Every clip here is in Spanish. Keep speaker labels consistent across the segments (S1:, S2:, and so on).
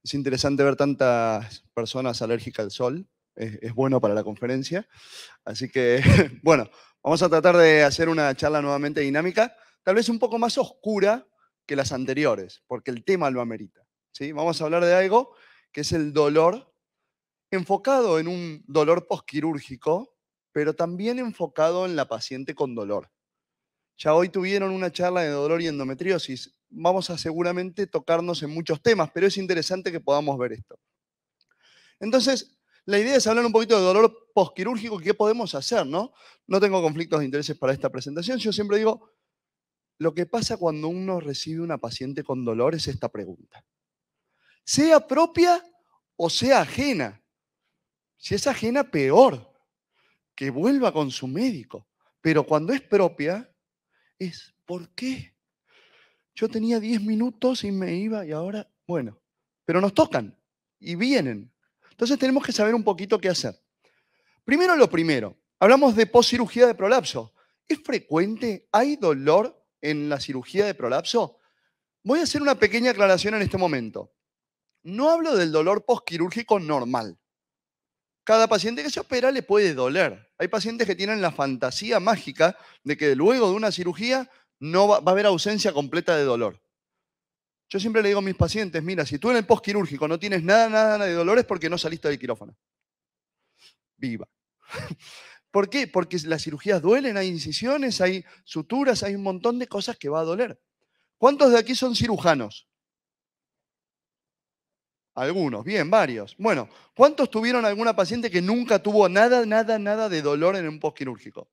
S1: Es interesante ver tantas personas alérgicas al sol. Es bueno para la conferencia. Así que, bueno, vamos a tratar de hacer una charla nuevamente dinámica, tal vez un poco más oscura que las anteriores, porque el tema lo amerita. ¿Sí? Vamos a hablar de algo que es el dolor, enfocado en un dolor posquirúrgico, pero también enfocado en la paciente con dolor. Ya hoy tuvieron una charla de dolor y endometriosis. Vamos a seguramente tocarnos en muchos temas, pero es interesante que podamos ver esto. Entonces, la idea es hablar un poquito de dolor posquirúrgico, qué podemos hacer, ¿no? No tengo conflictos de intereses para esta presentación. Yo siempre digo, lo que pasa cuando uno recibe una paciente con dolor es esta pregunta. Sea propia o sea ajena. Si es ajena, peor, que vuelva con su médico. Pero cuando es propia, es ¿por qué? Yo tenía 10 minutos y me iba y ahora, bueno, pero nos tocan y vienen. Entonces tenemos que saber un poquito qué hacer. Primero lo primero, hablamos de poscirugía de prolapso. ¿Es frecuente? ¿Hay dolor en la cirugía de prolapso? Voy a hacer una pequeña aclaración en este momento. No hablo del dolor posquirúrgico normal. Cada paciente que se opera le puede doler. Hay pacientes que tienen la fantasía mágica de que luego de una cirugía no va a haber ausencia completa de dolor. Yo siempre le digo a mis pacientes, mira, si tú en el postquirúrgico no tienes nada de dolor es porque no saliste del quirófano. Viva. ¿Por qué? Porque las cirugías duelen, hay incisiones, hay suturas, hay un montón de cosas que va a doler. ¿Cuántos de aquí son cirujanos? Algunos, bien, varios. Bueno, ¿cuántos tuvieron alguna paciente que nunca tuvo nada de dolor en un postquirúrgico?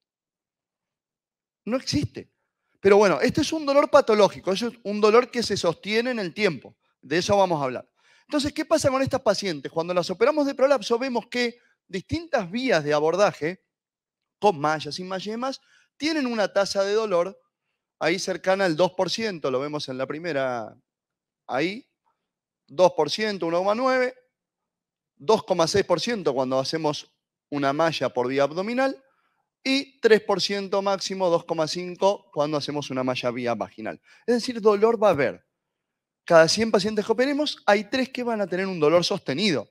S1: No existe. Pero bueno, este es un dolor patológico, es un dolor que se sostiene en el tiempo. De eso vamos a hablar. Entonces, ¿qué pasa con estas pacientes? Cuando las operamos de prolapso, vemos que distintas vías de abordaje, con mallas, sin mallas y demás, tienen una tasa de dolor ahí cercana al 2%, lo vemos en la primera, ahí, 2%, 1,9, 2,6% cuando hacemos una malla por vía abdominal y 3% máximo, 2,5% cuando hacemos una malla vía vaginal. Es decir, dolor va a haber. Cada 100 pacientes que operemos, hay 3 que van a tener un dolor sostenido.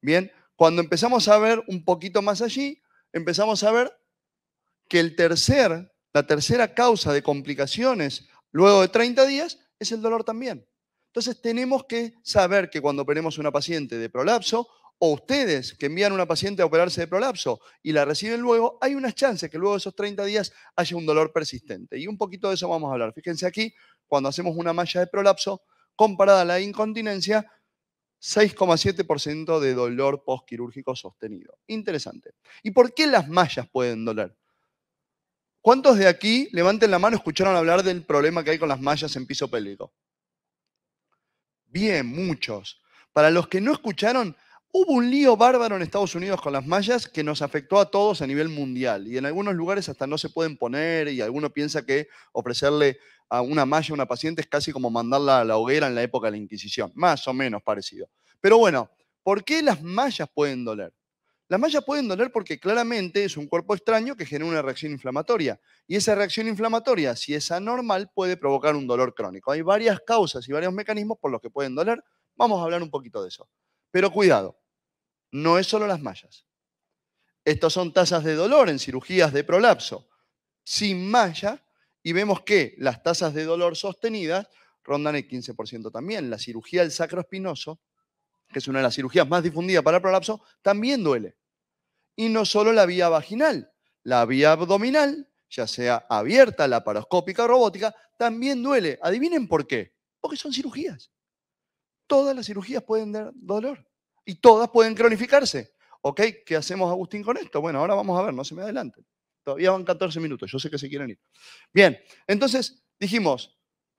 S1: Bien, cuando empezamos a ver un poquito más allí, empezamos a ver que la tercera causa de complicaciones luego de 30 días es el dolor también. Entonces tenemos que saber que cuando operemos una paciente de prolapso, o ustedes que envían a una paciente a operarse de prolapso y la reciben luego, hay unas chances que luego de esos 30 días haya un dolor persistente. Y un poquito de eso vamos a hablar. Fíjense aquí, cuando hacemos una malla de prolapso, comparada a la incontinencia, 6,7% de dolor postquirúrgico sostenido. Interesante. ¿Y por qué las mallas pueden doler? ¿Cuántos de aquí, levanten la mano, escucharon hablar del problema que hay con las mallas en piso pélvico? Bien, muchos. Para los que no escucharon, hubo un lío bárbaro en Estados Unidos con las mallas que nos afectó a todos a nivel mundial. Y en algunos lugares hasta no se pueden poner y alguno piensa que ofrecerle a una malla a una paciente es casi como mandarla a la hoguera en la época de la Inquisición. Más o menos parecido. Pero bueno, ¿por qué las mallas pueden doler? Las mallas pueden doler porque claramente es un cuerpo extraño que genera una reacción inflamatoria. Y esa reacción inflamatoria, si es anormal, puede provocar un dolor crónico. Hay varias causas y varios mecanismos por los que pueden doler. Vamos a hablar un poquito de eso. Pero cuidado, no es solo las mallas. Estos son tasas de dolor en cirugías de prolapso sin malla y vemos que las tasas de dolor sostenidas rondan el 15% también. La cirugía del sacroespinoso, que es una de las cirugías más difundidas para el prolapso, también duele. Y no solo la vía vaginal, la vía abdominal, ya sea abierta, laparoscópica o robótica, también duele. Adivinen por qué. Porque son cirugías. Todas las cirugías pueden dar dolor y todas pueden cronificarse. ¿Ok? ¿Qué hacemos, Agustín, con esto? Bueno, ahora vamos a ver, no se me adelanten. Todavía van 14 minutos, yo sé que se quieren ir. Bien, entonces dijimos,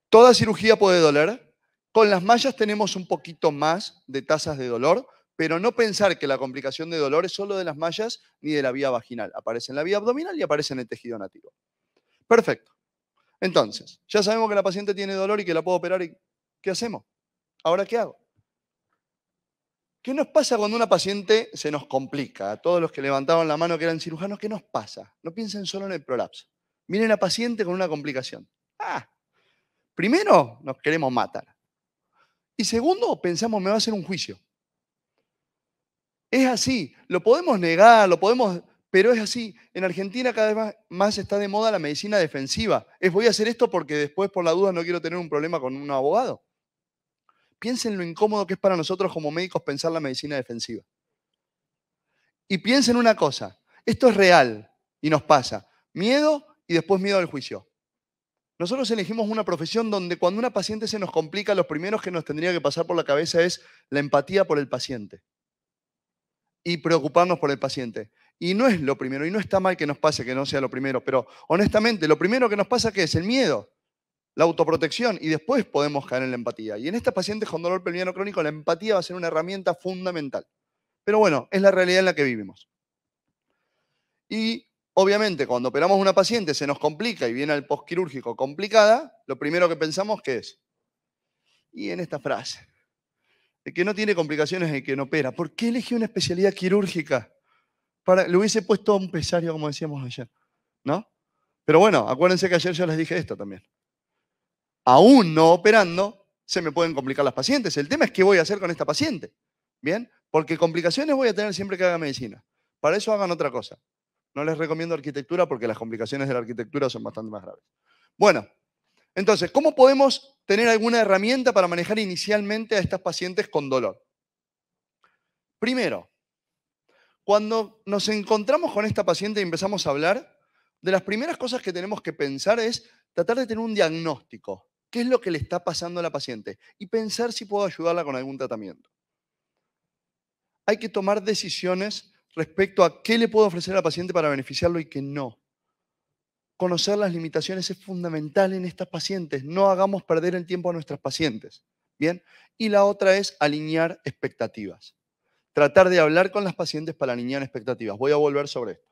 S1: toda cirugía puede doler. Con las mallas tenemos un poquito más de tasas de dolor, pero no pensar que la complicación de dolor es solo de las mallas ni de la vía vaginal. Aparece en la vía abdominal y aparece en el tejido nativo. Perfecto. Entonces, ya sabemos que la paciente tiene dolor y que la puedo operar. ¿Y qué hacemos? ¿Ahora qué hago? ¿Qué nos pasa cuando una paciente se nos complica? A todos los que levantaron la mano que eran cirujanos, ¿qué nos pasa? No piensen solo en el prolapso. Miren a la paciente con una complicación. Primero nos queremos matar. Y segundo, pensamos, me va a hacer un juicio. Es así, lo podemos negar, pero es así. En Argentina cada vez más está de moda la medicina defensiva. Es voy a hacer esto porque después por la duda no quiero tener un problema con un abogado. Piensen lo incómodo que es para nosotros como médicos pensar la medicina defensiva. Y piensen una cosa, esto es real y nos pasa. Miedo y después miedo al juicio. Nosotros elegimos una profesión donde cuando una paciente se nos complica, los primeros que nos tendría que pasar por la cabeza es la empatía por el paciente y preocuparnos por el paciente. Y no es lo primero, y no está mal que nos pase que no sea lo primero, pero honestamente, lo primero que nos pasa ¿qué es? El miedo, la autoprotección, y después podemos caer en la empatía. Y en estas pacientes con dolor pelviano crónico, la empatía va a ser una herramienta fundamental. Pero bueno, es la realidad en la que vivimos. Y obviamente, cuando operamos a una paciente se nos complica y viene al postquirúrgico complicada, lo primero que pensamos ¿qué es? Y en esta frase, el que no tiene complicaciones es el que no opera. ¿Por qué elegí una especialidad quirúrgica? Le hubiese puesto un pesario, como decíamos ayer, ¿no? Pero bueno, acuérdense que ayer yo les dije esto también. Aún no operando, se me pueden complicar las pacientes. El tema es qué voy a hacer con esta paciente. ¿Bien? Porque complicaciones voy a tener siempre que haga medicina. Para eso hagan otra cosa. No les recomiendo arquitectura porque las complicaciones de la arquitectura son bastante más graves. Bueno, entonces, ¿cómo podemos tener alguna herramienta para manejar inicialmente a estas pacientes con dolor? Primero, cuando nos encontramos con esta paciente y empezamos a hablar, de las primeras cosas que tenemos que pensar es tratar de tener un diagnóstico. ¿Qué es lo que le está pasando a la paciente? Y pensar si puedo ayudarla con algún tratamiento. Hay que tomar decisiones respecto a qué le puedo ofrecer a la paciente para beneficiarlo y qué no. Conocer las limitaciones es fundamental en estas pacientes. No hagamos perder el tiempo a nuestras pacientes. ¿Bien? Y la otra es alinear expectativas. Tratar de hablar con las pacientes para alinear expectativas. Voy a volver sobre esto.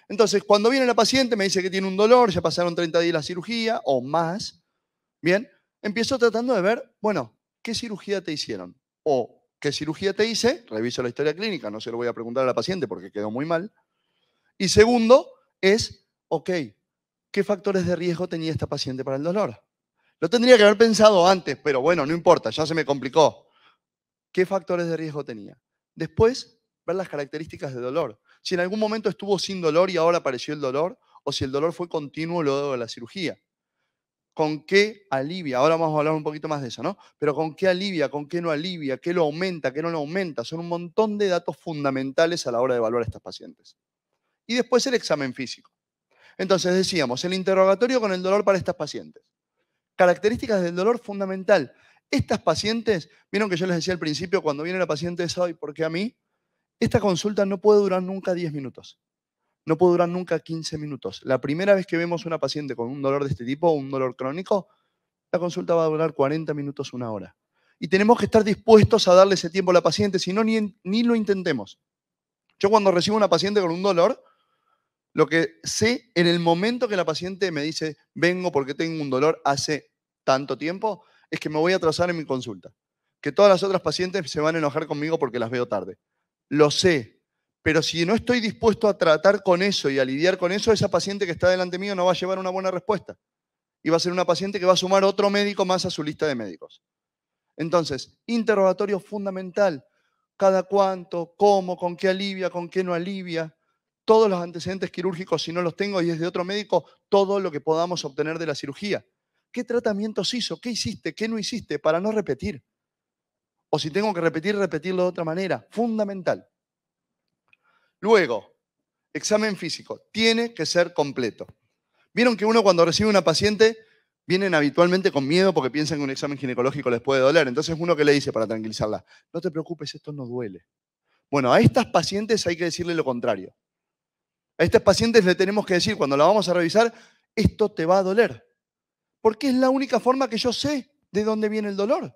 S1: Entonces, cuando viene la paciente, me dice que tiene un dolor, ya pasaron 30 días la cirugía o más. Bien, empiezo tratando de ver, bueno, ¿qué cirugía te hicieron? O, ¿qué cirugía te hice? Reviso la historia clínica, no se lo voy a preguntar a la paciente porque quedó muy mal. Y segundo es, ok, ¿qué factores de riesgo tenía esta paciente para el dolor? Lo tendría que haber pensado antes, pero bueno, no importa, ya se me complicó. ¿Qué factores de riesgo tenía? Después, ver las características de dolor. Si en algún momento estuvo sin dolor y ahora apareció el dolor, o si el dolor fue continuo luego de la cirugía. ¿Con qué alivia? Ahora vamos a hablar un poquito más de eso, ¿no? Pero ¿con qué alivia? ¿Con qué no alivia? ¿Qué lo aumenta? ¿Qué no lo aumenta? Son un montón de datos fundamentales a la hora de evaluar a estas pacientes. Y después el examen físico. Entonces decíamos, el interrogatorio con el dolor para estas pacientes. Características del dolor fundamental. Estas pacientes, vieron que yo les decía al principio, cuando viene la paciente es, ay, ¿por qué a mí? Esta consulta no puede durar nunca 10 minutos. No puede durar nunca 15 minutos. La primera vez que vemos una paciente con un dolor de este tipo, un dolor crónico, la consulta va a durar 40 minutos, una hora. Y tenemos que estar dispuestos a darle ese tiempo a la paciente, si no, ni lo intentemos. Yo cuando recibo una paciente con un dolor, lo que sé en el momento que la paciente me dice, vengo porque tengo un dolor hace tanto tiempo, es que me voy a atrasar en mi consulta. Que todas las otras pacientes se van a enojar conmigo porque las veo tarde. Lo sé, pero si no estoy dispuesto a tratar con eso y a lidiar con eso, esa paciente que está delante mío no va a llevar una buena respuesta. Y va a ser una paciente que va a sumar otro médico más a su lista de médicos. Entonces, interrogatorio fundamental. Cada cuánto, cómo, con qué alivia, con qué no alivia. Todos los antecedentes quirúrgicos, si no los tengo y es de otro médico, todo lo que podamos obtener de la cirugía. ¿Qué tratamientos hizo? ¿Qué hiciste? ¿Qué no hiciste? Para no repetir. O si tengo que repetir, repetirlo de otra manera. Fundamental. Luego, examen físico. Tiene que ser completo. Vieron que uno cuando recibe una paciente vienen habitualmente con miedo porque piensan que un examen ginecológico les puede doler. Entonces uno que le dice para tranquilizarla, no te preocupes, esto no duele. Bueno, a estas pacientes hay que decirle lo contrario. A estas pacientes le tenemos que decir, cuando la vamos a revisar, esto te va a doler. Porque es la única forma que yo sé de dónde viene el dolor.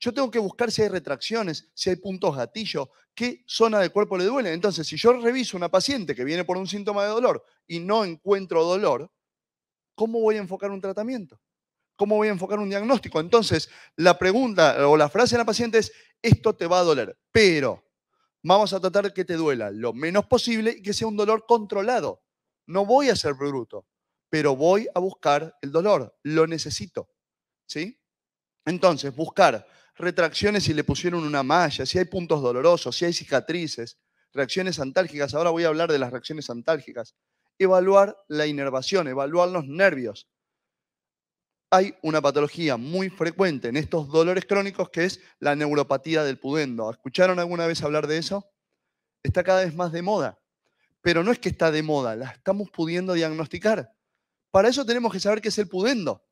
S1: Yo tengo que buscar si hay retracciones, si hay puntos gatillo, qué zona del cuerpo le duele. Entonces, si yo reviso una paciente que viene por un síntoma de dolor y no encuentro dolor, ¿cómo voy a enfocar un tratamiento? ¿Cómo voy a enfocar un diagnóstico? Entonces, la pregunta o la frase de la paciente es, esto te va a doler, pero vamos a tratar de que te duela lo menos posible y que sea un dolor controlado. No voy a ser bruto, pero voy a buscar el dolor, lo necesito. ¿Sí? Entonces, buscar retracciones si le pusieron una malla, si hay puntos dolorosos, si hay cicatrices, reacciones antálgicas. Ahora voy a hablar de las reacciones antálgicas. Evaluar la inervación, evaluar los nervios. Hay una patología muy frecuente en estos dolores crónicos que es la neuropatía del pudendo. ¿Escucharon alguna vez hablar de eso? Está cada vez más de moda. Pero no es que está de moda, la estamos pudiendo diagnosticar. Para eso tenemos que saber qué es el pudendo.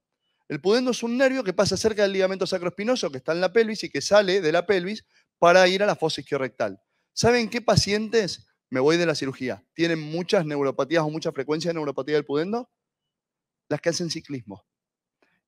S1: El pudendo es un nervio que pasa cerca del ligamento sacroespinoso que está en la pelvis y que sale de la pelvis para ir a la fosa isquiorrectal. ¿Saben qué pacientes, me voy de la cirugía, tienen muchas neuropatías o mucha frecuencia de neuropatía del pudendo? Las que hacen ciclismo,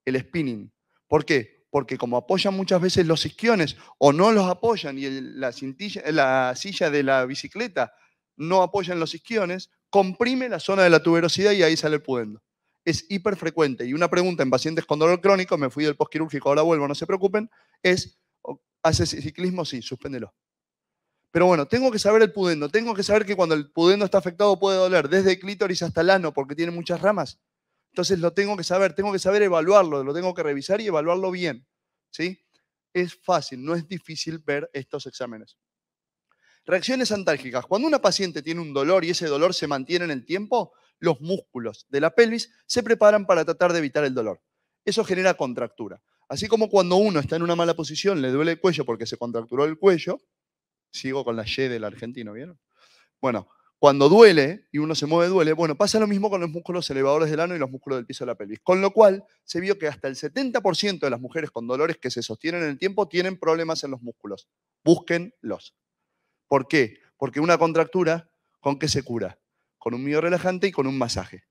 S1: el spinning. ¿Por qué? Porque como apoyan muchas veces los isquiones o no los apoyan y la silla de la bicicleta no apoyan los isquiones, comprime la zona de la tuberosidad y ahí sale el pudendo. Es hiperfrecuente. Y una pregunta en pacientes con dolor crónico, me fui del postquirúrgico, ahora vuelvo, no se preocupen, es, ¿hace ciclismo? Sí, suspéndelo. Pero bueno, tengo que saber el pudendo, tengo que saber que cuando el pudendo está afectado puede doler desde el clítoris hasta el ano porque tiene muchas ramas. Entonces lo tengo que saber evaluarlo, lo tengo que revisar y evaluarlo bien. ¿Sí? Es fácil, no es difícil ver estos exámenes. Reacciones antálgicas. Cuando una paciente tiene un dolor y ese dolor se mantiene en el tiempo, los músculos de la pelvis se preparan para tratar de evitar el dolor. Eso genera contractura. Así como cuando uno está en una mala posición, le duele el cuello porque se contracturó el cuello, sigo con la Y del argentino, ¿vieron? Bueno, cuando duele y uno se mueve, duele. Bueno, pasa lo mismo con los músculos elevadores del ano y los músculos del piso de la pelvis. Con lo cual, se vio que hasta el 70% de las mujeres con dolores que se sostienen en el tiempo tienen problemas en los músculos. Búsquenlos. ¿Por qué? Porque una contractura, ¿con qué se cura? Con un miorelajante y con un masaje.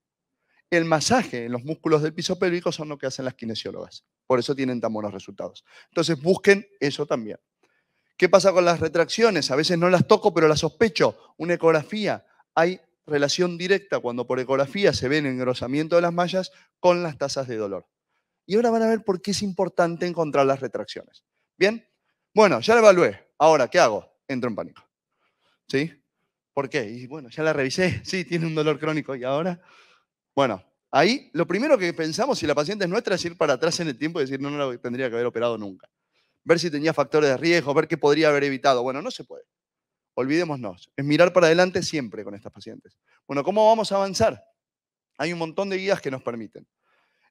S1: El masaje en los músculos del piso pélvico son lo que hacen las kinesiólogas. Por eso tienen tan buenos resultados. Entonces, busquen eso también. ¿Qué pasa con las retracciones? A veces no las toco, pero las sospecho. Una ecografía. Hay relación directa cuando por ecografía se ve el engrosamiento de las mallas con las tasas de dolor. Y ahora van a ver por qué es importante encontrar las retracciones. ¿Bien? Bueno, ya la evalué. Ahora, ¿qué hago? Entro en pánico. ¿Sí? ¿Por qué? Y bueno, ya la revisé. Sí, tiene un dolor crónico. ¿Y ahora? Bueno, ahí lo primero que pensamos, si la paciente es nuestra, es ir para atrás en el tiempo y decir, no, no la tendría que haber operado nunca. Ver si tenía factores de riesgo, ver qué podría haber evitado. Bueno, no se puede. Olvidémonos. Es mirar para adelante siempre con estas pacientes. Bueno, ¿cómo vamos a avanzar? Hay un montón de guías que nos permiten.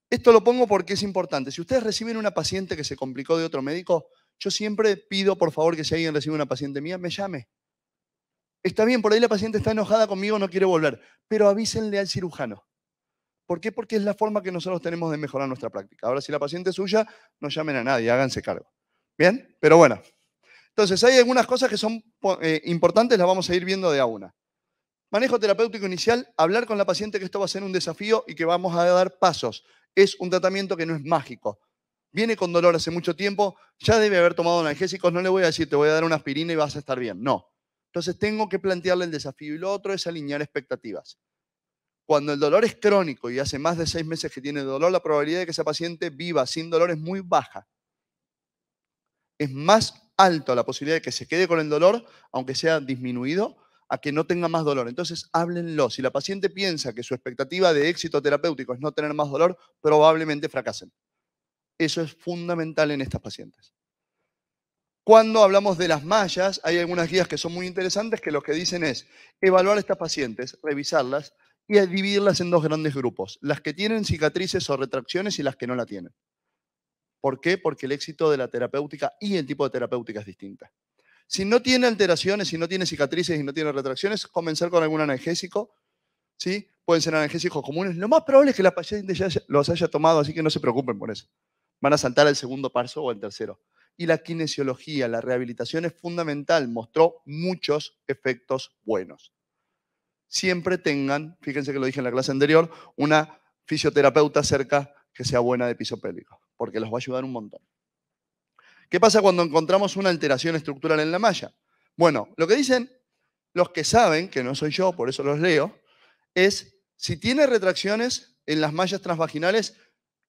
S1: Esto lo pongo porque es importante. Si ustedes reciben una paciente que se complicó de otro médico, yo siempre pido, por favor, que si alguien recibe una paciente mía, me llame. Está bien, por ahí la paciente está enojada conmigo, no quiere volver, pero avísenle al cirujano. ¿Por qué? Porque es la forma que nosotros tenemos de mejorar nuestra práctica. Ahora, si la paciente es suya, no llamen a nadie, háganse cargo. ¿Bien? Pero bueno. Entonces, hay algunas cosas que son importantes, las vamos a ir viendo de a una. Manejo terapéutico inicial, hablar con la paciente que esto va a ser un desafío y que vamos a dar pasos. Es un tratamiento que no es mágico. Viene con dolor hace mucho tiempo, ya debe haber tomado analgésicos, no le voy a decir, te voy a dar una aspirina y vas a estar bien. No. Entonces tengo que plantearle el desafío. Y lo otro es alinear expectativas. Cuando el dolor es crónico y hace más de 6 meses que tiene dolor, la probabilidad de que esa paciente viva sin dolor es muy baja. Es más alto la posibilidad de que se quede con el dolor, aunque sea disminuido, a que no tenga más dolor. Entonces, háblenlo. Si la paciente piensa que su expectativa de éxito terapéutico es no tener más dolor, probablemente fracasen. Eso es fundamental en estas pacientes. Cuando hablamos de las mallas, hay algunas guías que son muy interesantes que lo que dicen es evaluar a estas pacientes, revisarlas y dividirlas en dos grandes grupos. Las que tienen cicatrices o retracciones y las que no la tienen. ¿Por qué? Porque el éxito de la terapéutica y el tipo de terapéutica es distinta. Si no tiene alteraciones, si no tiene cicatrices y no tiene retracciones, comenzar con algún analgésico, ¿sí? Pueden ser analgésicos comunes. Lo más probable es que la paciente ya los haya tomado, así que no se preocupen por eso. Van a saltar al segundo paso o al tercero. Y la kinesiología, la rehabilitación es fundamental, mostró muchos efectos buenos. Siempre tengan, fíjense que lo dije en la clase anterior, una fisioterapeuta cerca que sea buena de piso pélvico, porque los va a ayudar un montón. ¿Qué pasa cuando encontramos una alteración estructural en la malla? Bueno, lo que dicen los que saben, que no soy yo, por eso los leo, es si tiene retracciones en las mallas transvaginales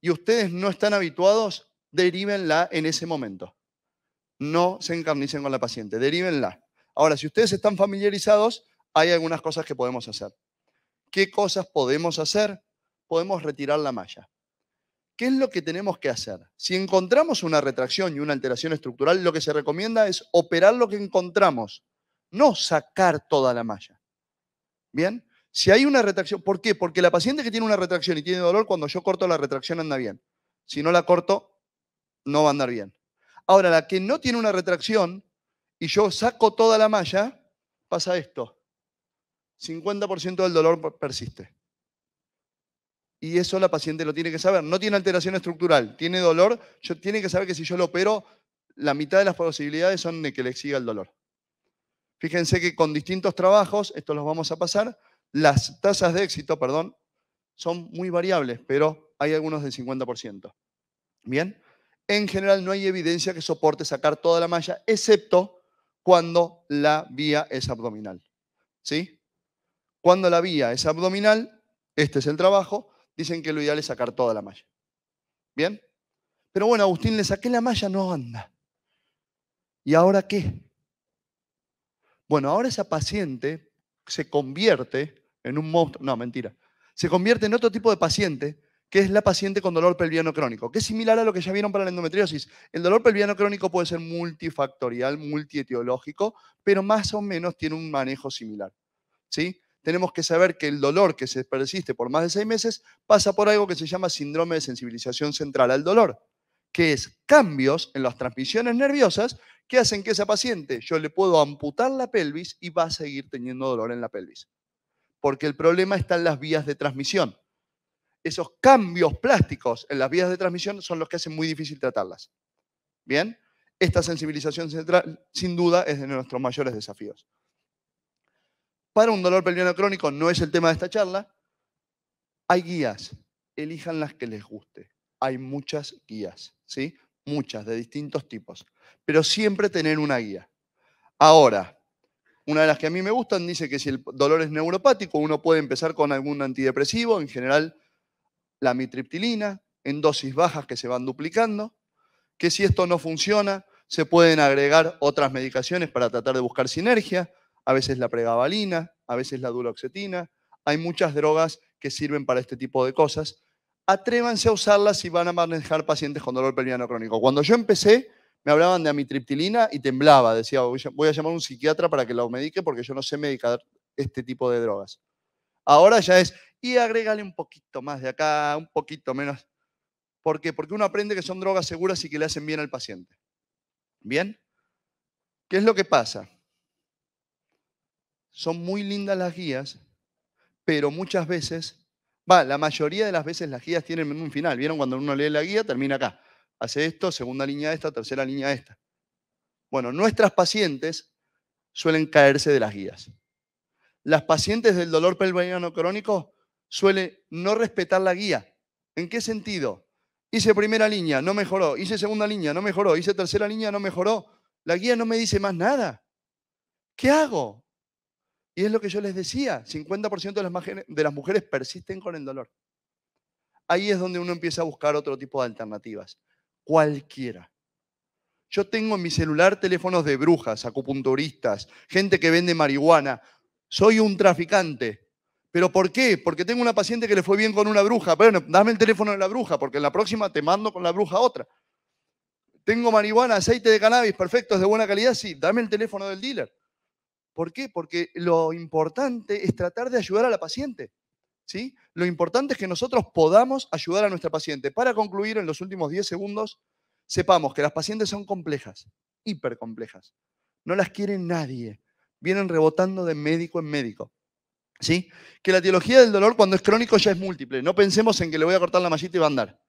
S1: y ustedes no están habituados, derívenla en ese momento. No se encarnicen con la paciente, derívenla. Ahora, si ustedes están familiarizados, hay algunas cosas que podemos hacer. ¿Qué cosas podemos hacer? Podemos retirar la malla. ¿Qué es lo que tenemos que hacer? Si encontramos una retracción y una alteración estructural, lo que se recomienda es operar lo que encontramos, no sacar toda la malla. ¿Bien? Si hay una retracción, ¿por qué? Porque la paciente que tiene una retracción y tiene dolor, cuando yo corto la retracción anda bien. Si no la corto, no va a andar bien. Ahora, la que no tiene una retracción y yo saco toda la malla, pasa esto. 50% del dolor persiste. Y eso la paciente lo tiene que saber. No tiene alteración estructural, tiene dolor, tiene que saber que si yo lo opero, la mitad de las posibilidades son de que le siga el dolor. Fíjense que con distintos trabajos, esto los vamos a pasar, las tasas de éxito, perdón, son muy variables, pero hay algunos del 50%. ¿Bien? En general no hay evidencia que soporte sacar toda la malla, excepto cuando la vía es abdominal. ¿Sí? Cuando la vía es abdominal, este es el trabajo, dicen que lo ideal es sacar toda la malla. ¿Bien? Pero bueno, Agustín, le saqué la malla, no anda. ¿Y ahora qué? Bueno, ahora esa paciente se convierte en un monstruo, no, mentira, se convierte en otro tipo de paciente, que es la paciente con dolor pelviano crónico, que es similar a lo que ya vieron para la endometriosis. El dolor pelviano crónico puede ser multifactorial, multietiológico, pero más o menos tiene un manejo similar. ¿Sí? Tenemos que saber que el dolor que se persiste por más de 6 meses pasa por algo que se llama síndrome de sensibilización central al dolor, que es cambios en las transmisiones nerviosas que hacen que esa paciente yo le puedo amputar la pelvis y va a seguir teniendo dolor en la pelvis. Porque el problema está en las vías de transmisión. Esos cambios plásticos en las vías de transmisión son los que hacen muy difícil tratarlas. ¿Bien? Esta sensibilización central, sin duda, es de nuestros mayores desafíos. Para un dolor pelviano crónico no es el tema de esta charla. Hay guías. Elijan las que les guste. Hay muchas guías, ¿sí? Muchas, de distintos tipos. Pero siempre tener una guía. Ahora, una de las que a mí me gustan dice que si el dolor es neuropático, uno puede empezar con algún antidepresivo, en general la amitriptilina, en dosis bajas que se van duplicando, que si esto no funciona, se pueden agregar otras medicaciones para tratar de buscar sinergia, a veces la pregabalina, a veces la duloxetina, hay muchas drogas que sirven para este tipo de cosas. Atrévanse a usarlas si van a manejar pacientes con dolor pelviano crónico. Cuando yo empecé, me hablaban de amitriptilina y temblaba. Decía, voy a llamar a un psiquiatra para que lo medique porque yo no sé medicar este tipo de drogas. Ahora ya es, y agrégale un poquito más de acá, un poquito menos. ¿Por qué? Porque uno aprende que son drogas seguras y que le hacen bien al paciente. ¿Bien? ¿Qué es lo que pasa? Son muy lindas las guías, pero muchas veces, la mayoría de las veces las guías tienen un final. ¿Vieron? Cuando uno lee la guía, termina acá. Hace esto, segunda línea esta, tercera línea esta. Bueno, nuestras pacientes suelen caerse de las guías. Las pacientes del dolor pelviano crónico suelen no respetar la guía. ¿En qué sentido? Hice primera línea, no mejoró. Hice segunda línea, no mejoró. Hice tercera línea, no mejoró. La guía no me dice más nada. ¿Qué hago? Y es lo que yo les decía, 50% de las mujeres persisten con el dolor. Ahí es donde uno empieza a buscar otro tipo de alternativas. Cualquiera. Yo tengo en mi celular teléfonos de brujas, acupunturistas, gente que vende marihuana. Soy un traficante. ¿Pero por qué? Porque tengo una paciente que le fue bien con una bruja. Bueno, dame el teléfono de la bruja, porque en la próxima te mando con la bruja otra. Tengo marihuana, aceite de cannabis, perfecto, es de buena calidad, sí, dame el teléfono del dealer. ¿Por qué? Porque lo importante es tratar de ayudar a la paciente. ¿Sí? Lo importante es que nosotros podamos ayudar a nuestra paciente. Para concluir, en los últimos 10 segundos, sepamos que las pacientes son complejas, hipercomplejas. No las quiere nadie. Vienen rebotando de médico en médico. ¿Sí? Que la etiología del dolor cuando es crónico ya es múltiple. No pensemos en que le voy a cortar la mallita y va a andar.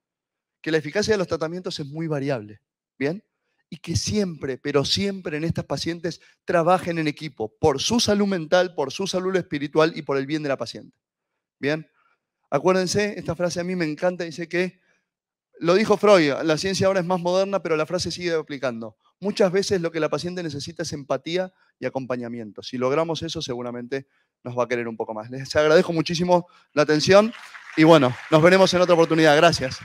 S1: Que la eficacia de los tratamientos es muy variable. ¿Bien? Y que siempre, pero siempre en estas pacientes trabajen en equipo por su salud mental, por su salud espiritual y por el bien de la paciente. ¿Bien? Acuérdense, esta frase a mí me encanta, dice que, lo dijo Freud, la ciencia ahora es más moderna, pero la frase sigue aplicando. Muchas veces lo que la paciente necesita es empatía y acompañamiento. Si logramos eso, seguramente nos va a querer un poco más. Les agradezco muchísimo la atención y bueno, nos veremos en otra oportunidad. Gracias.